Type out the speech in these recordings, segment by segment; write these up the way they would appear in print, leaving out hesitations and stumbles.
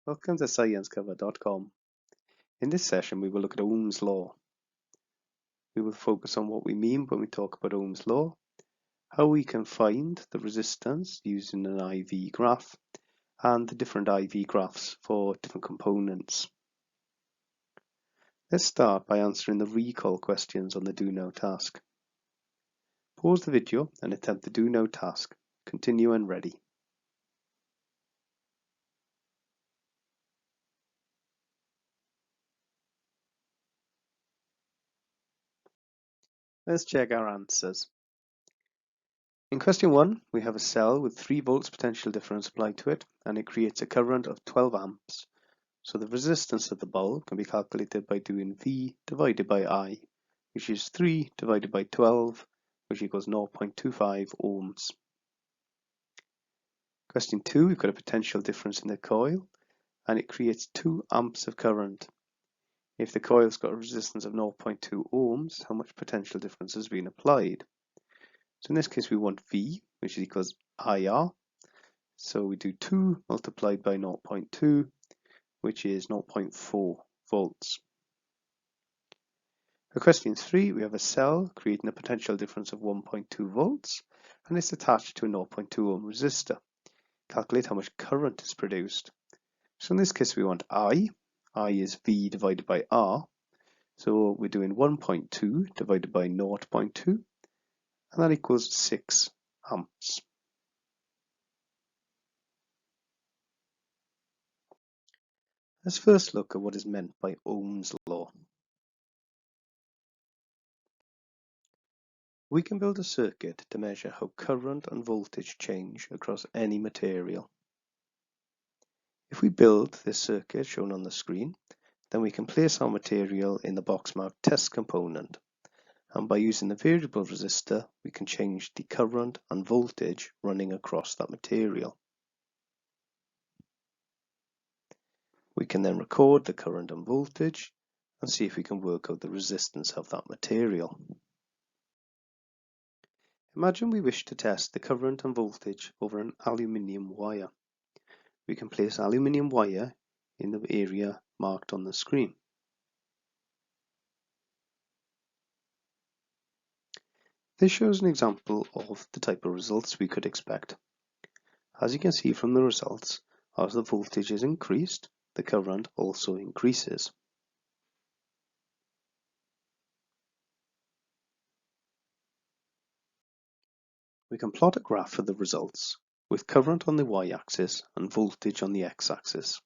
Welcome to ScienceCover.com. In this session, we will look at Ohm's Law. We will focus on what we mean when we talk about Ohm's Law, how we can find the resistance using an IV graph, and the different IV graphs for different components. Let's start by answering the recall questions on the Do Know task. Pause the video and attempt the Do Know task. Continue when ready. Let's check our answers. In question 1, we have a cell with 3 volts potential difference applied to it, and it creates a current of 12 amps. So the resistance of the bulb can be calculated by doing V divided by I, which is 3 divided by 12, which equals 0.25 ohms. Question 2, we've got a potential difference in the coil, and it creates 2 amps of current. If the coil's got a resistance of 0.2 ohms, how much potential difference has been applied? So in this case, we want V, which equals IR. So we do 2 multiplied by 0.2, which is 0.4 volts. For question 3, we have a cell creating a potential difference of 1.2 volts, and it's attached to a 0.2 ohm resistor. Calculate how much current is produced. So in this case, we want I. I is V divided by R. So we're doing 1.2 divided by 0.2, and that equals 6 amps. Let's first look at what is meant by Ohm's law. We can build a circuit to measure how current and voltage change across any material. If we build this circuit shown on the screen, then we can place our material in the box marked test component, and by using the variable resistor, we can change the current and voltage running across that material. We can then record the current and voltage and see if we can work out the resistance of that material. Imagine we wish to test the current and voltage over an aluminium wire. We can place aluminium wire in the area marked on the screen. This shows an example of the type of results we could expect. As you can see from the results, as the voltage is increased, the current also increases. We can plot a graph for the results, with current on the y-axis and voltage on the x-axis.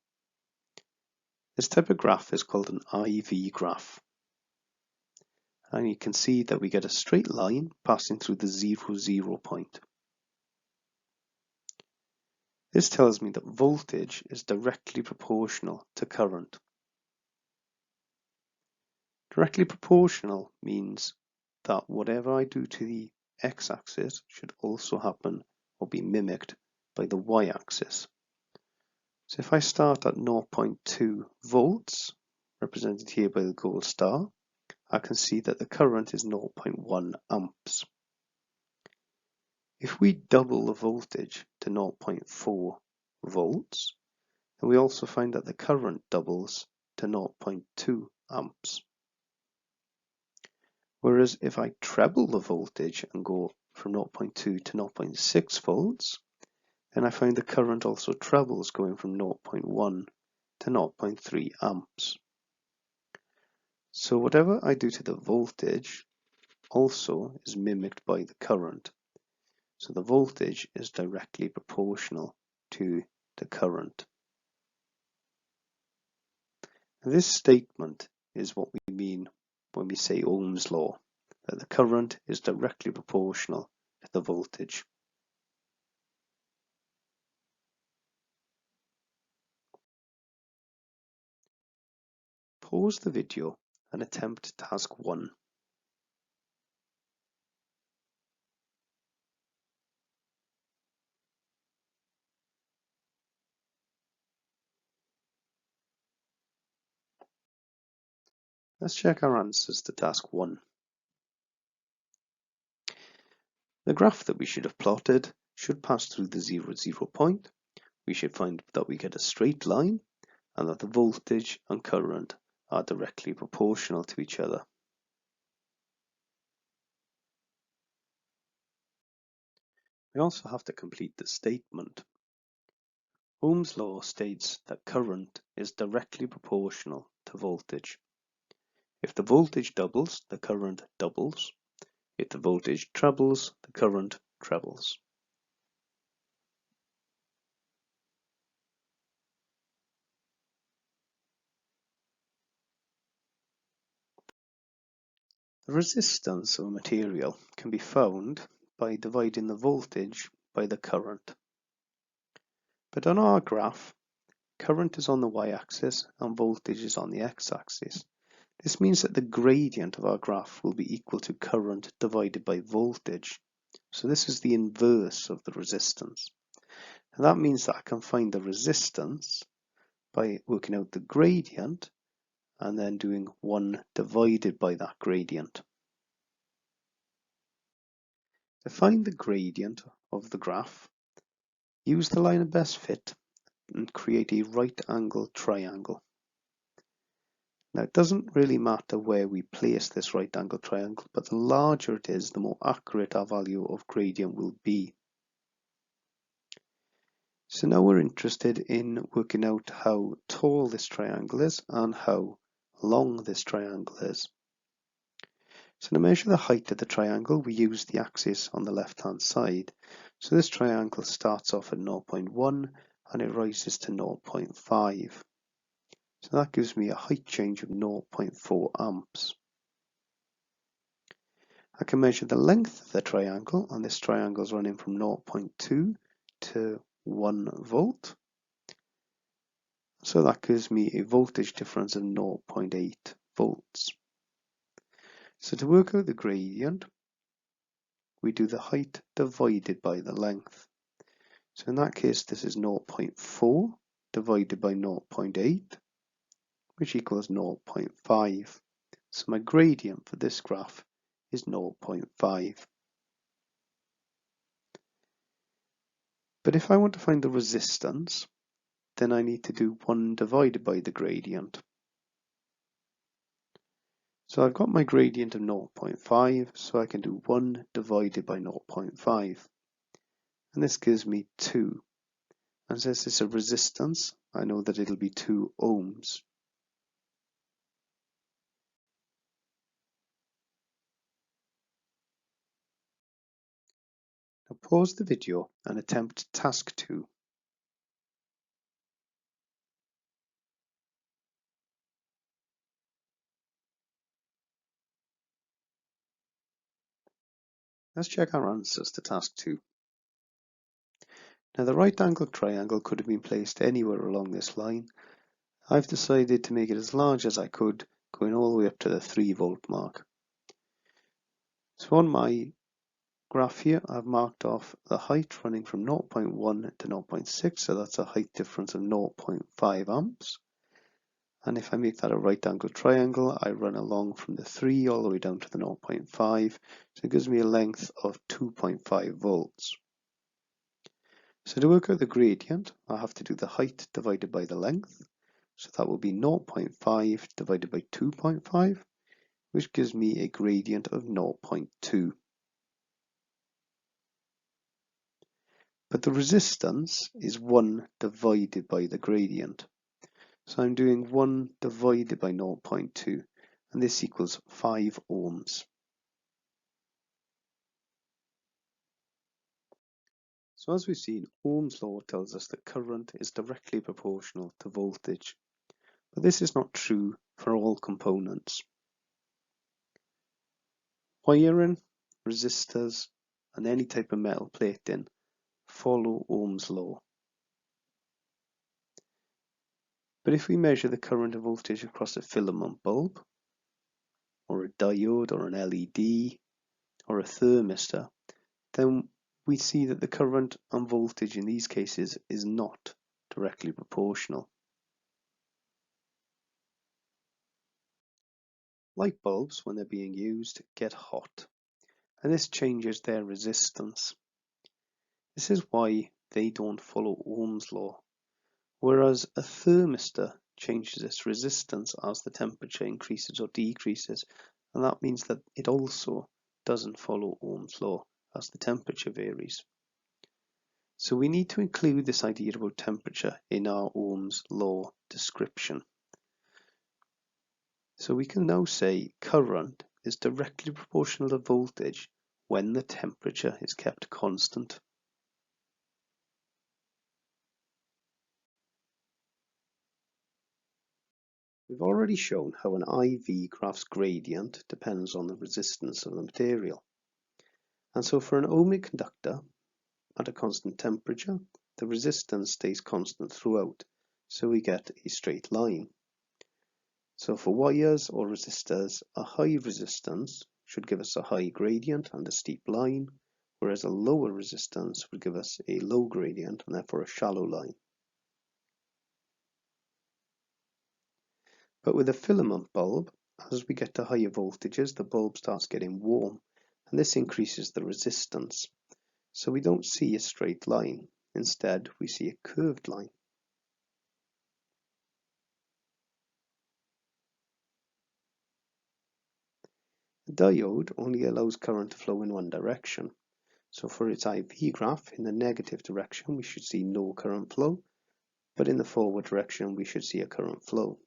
This type of graph is called an IV graph. And you can see that we get a straight line passing through the 0, 0 point. This tells me that voltage is directly proportional to current. Directly proportional means that whatever I do to the x-axis should also happen or be mimicked by the y-axis. So if I start at 0.2 volts, represented here by the gold star, I can see that the current is 0.1 amps. If we double the voltage to 0.4 volts, then we also find that the current doubles to 0.2 amps. Whereas if I treble the voltage and go from 0.2 to 0.6 volts, then I find the current also trebles, going from 0.1 to 0.3 amps. So whatever I do to the voltage also is mimicked by the current. So the voltage is directly proportional to the current. This statement is what we mean when we say Ohm's law, that the current is directly proportional to the voltage. Pause the video and attempt task 1. Let's check our answers to task 1. The graph that we should have plotted should pass through the 0, 0 point. We should find that we get a straight line, and that the voltage and current are directly proportional to each other. We also have to complete the statement. Ohm's law states that current is directly proportional to voltage. If the voltage doubles, the current doubles. If the voltage trebles, the current trebles. The resistance of a material can be found by dividing the voltage by the current. But on our graph, current is on the y-axis and voltage is on the x-axis. This means that the gradient of our graph will be equal to current divided by voltage. So this is the inverse of the resistance. And that means that I can find the resistance by working out the gradient and then doing 1 divided by that gradient. To find the gradient of the graph, use the line of best fit and create a right angled triangle. Now it doesn't really matter where we place this right angled triangle, but the larger it is, the more accurate our value of gradient will be. So now we're interested in working out how tall this triangle is and how long this triangle is. So to measure the height of the triangle, we use the axis on the left hand side. So this triangle starts off at 0.1 and it rises to 0.5. So that gives me a height change of 0.4 amps. I can measure the length of the triangle, and this triangle is running from 0.2 to 1 volt. So that gives me a voltage difference of 0.8 volts. So to work out the gradient, we do the height divided by the length. So in that case, this is 0.4 divided by 0.8, which equals 0.5. So my gradient for this graph is 0.5. But if I want to find the resistance, then I need to do 1 divided by the gradient. So I've got my gradient of 0.5, so I can do 1 divided by 0.5. And this gives me 2. And since it's a resistance, I know that it'll be 2 ohms. Now pause the video and attempt task 2. Let's check our answers to task 2. Now the right angled triangle could have been placed anywhere along this line. I've decided to make it as large as I could, going all the way up to the 3 volt mark. So on my graph here, I've marked off the height running from 0.1 to 0.6, so that's a height difference of 0.5 amps. And if I make that a right angled triangle, I run along from the 3 all the way down to the 0.5, so it gives me a length of 2.5 volts. So to work out the gradient, I have to do the height divided by the length. So that will be 0.5 divided by 2.5, which gives me a gradient of 0.2. But the resistance is 1 divided by the gradient. So I'm doing 1 divided by 0.2, and this equals 5 ohms. So as we've seen, Ohm's law tells us that current is directly proportional to voltage. But this is not true for all components. Wiring, resistors, and any type of metal plating follow Ohm's law. But if we measure the current and voltage across a filament bulb, or a diode, or an LED, or a thermistor, then we see that the current and voltage in these cases is not directly proportional. Light bulbs, when they're being used, get hot, and this changes their resistance. This is why they don't follow Ohm's law, whereas a thermistor changes its resistance as the temperature increases or decreases, and that means that it also doesn't follow Ohm's law as the temperature varies. So we need to include this idea about temperature in our Ohm's law description. So we can now say current is directly proportional to voltage when the temperature is kept constant. We've already shown how an IV graph's gradient depends on the resistance of the material. And so for an ohmic conductor at a constant temperature, the resistance stays constant throughout, so we get a straight line. So for wires or resistors, a high resistance should give us a high gradient and a steep line, whereas a lower resistance would give us a low gradient and therefore a shallow line. But with a filament bulb, as we get to higher voltages, the bulb starts getting warm, and this increases the resistance. So we don't see a straight line. Instead, we see a curved line. A diode only allows current to flow in one direction. So for its IV graph, in the negative direction, we should see no current flow, but in the forward direction, we should see a current flow.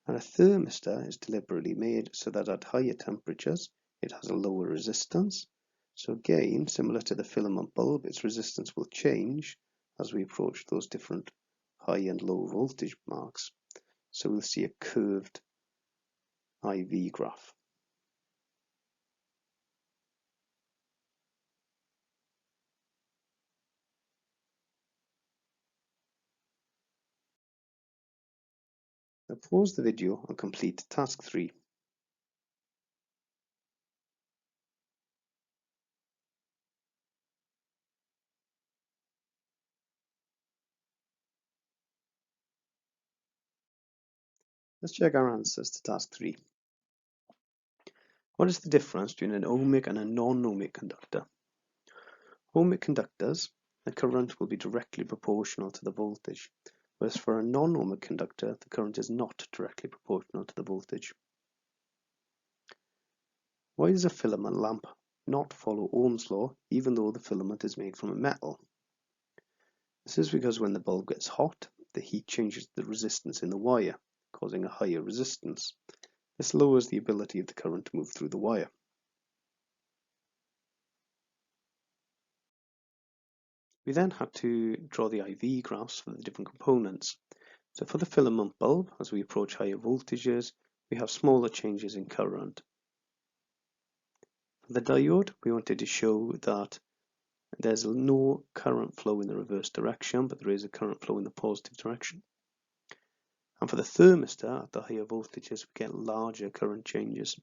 And a thermistor is deliberately made so that at higher temperatures, it has a lower resistance. So again, similar to the filament bulb, its resistance will change as we approach those different high and low voltage marks. So we'll see a curved IV graph. Now pause the video and complete task 3. Let's check our answers to task 3. What is the difference between an ohmic and a non-ohmic conductor? Ohmic conductors, the current will be directly proportional to the voltage, whereas for a non-ohmic conductor, the current is not directly proportional to the voltage. Why does a filament lamp not follow Ohm's law even though the filament is made from a metal? This is because when the bulb gets hot, the heat changes the resistance in the wire, causing a higher resistance. This lowers the ability of the current to move through the wire. We then had to draw the IV graphs for the different components. So for the filament bulb, as we approach higher voltages, we have smaller changes in current. For the diode, we wanted to show that there's no current flow in the reverse direction, but there is a current flow in the positive direction. And for the thermistor, at the higher voltages, we get larger current changes.